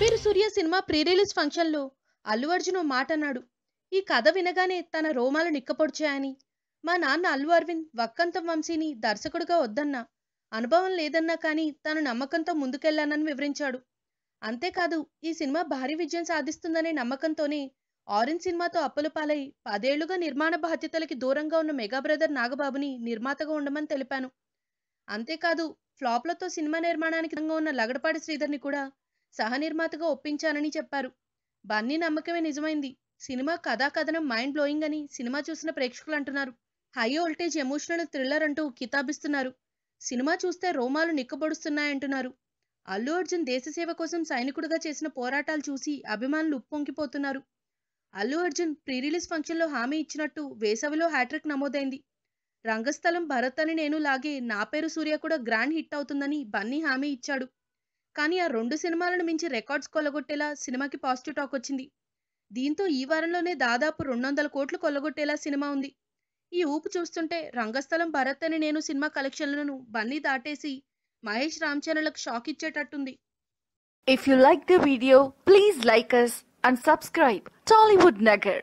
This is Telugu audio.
పేరు సూర్య సినిమా ప్రీ రిలీజ్ ఫంక్షన్లో అల్లు అర్జున్ ఓ మాట అన్నాడు. ఈ కథ వినగానే తన రోమాలు నిక్కపొడిచాయని. మా నాన్న అల్లు అరవింద్ వక్కంతం వంశీని దర్శకుడిగా వద్దన్నా, అనుభవం లేదన్నా కానీ తాను నమ్మకంతో ముందుకెళ్లానని వివరించాడు. అంతేకాదు, ఈ సినిమా భారీ విజయం సాధిస్తుందనే నమ్మకంతోనే ఆరెంజ్ సినిమాతో అప్పుల పాలై 10 ఏళ్లుగా నిర్మాణ బాధ్యతలకి దూరంగా ఉన్న మెగా బ్రదర్ నాగబాబుని నిర్మాతగా ఉండమని తెలిపాను. అంతేకాదు, ఫ్లాప్లతో సినిమా నిర్మాణానికి సిద్ధంగా ఉన్న లగడపాటి శ్రీధర్ని కూడా సహనిర్మాతగా ఒప్పించానని చెప్పారు. బన్నీ నమ్మకమే నిజమైంది. సినిమా కథనం మైండ్ బ్లోయింగ్ అని సినిమా చూసిన ప్రేక్షకులు అంటున్నారు. హై వోల్టేజ్ ఎమోషనల్ థ్రిల్లర్ అంటూ కితాబిస్తున్నారు. సినిమా చూస్తే రోమాలు నిక్కబొడుస్తున్నాయంటున్నారు. అల్లు అర్జున్ దేశసేవ కోసం సైనికుడిగా చేసిన పోరాటాలు చూసి అభిమానులు ఉప్పొంగిపోతున్నారు. అల్లు అర్జున్ ప్రీ రిలీజ్ ఫంక్షన్లో హామీ ఇచ్చినట్టు వేసవిలో హ్యాట్రిక్ నమోదైంది. రంగస్థలం, భరత్ అని నేను లాగే నా పేరు సూర్య కూడా గ్రాండ్ హిట్ అవుతుందని బన్నీ హామీ ఇచ్చాడు. కానీ ఆ 2 సినిమాలను మించి రికార్డ్స్ కొల్లగొట్టేలా సినిమాకి పాజిటివ్ టాక్ వచ్చింది. దీంతో ఈ వారంలోనే దాదాపు 200 కోట్లు కొల్లగొట్టేలా సినిమా ఉంది. ఈ ఊపు చూస్తుంటే రంగస్థలం, భరత్ అని నేను సినిమా కలెక్షన్లను బన్నీ దాటేసి మహేష్ రామచరణ్లకు షాక్ ఇచ్చేటట్టుంది. If you like the video, please like us and subscribe Tollywood Nagar.